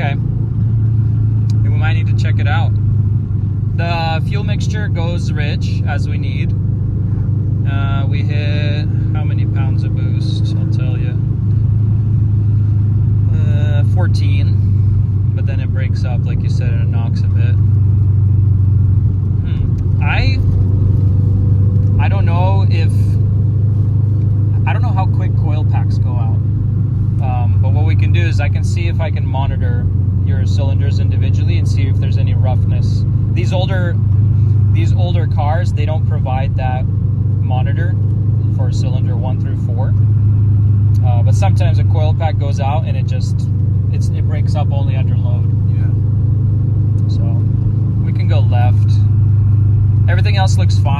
Okay. We might need to check it out. The fuel mixture goes rich as we need. We hit how many pounds of boost? I'll tell you. 14. But then it breaks up, like you said, and it knocks a bit. I don't know how quick coil packs go out. But what we can do is I can see if I can monitor your cylinders individually and see if there's any roughness. These older cars, they don't provide that monitor for cylinder 1 through 4. But sometimes a coil pack goes out and it breaks up only under load. Yeah. So we can go left. Everything else looks fine.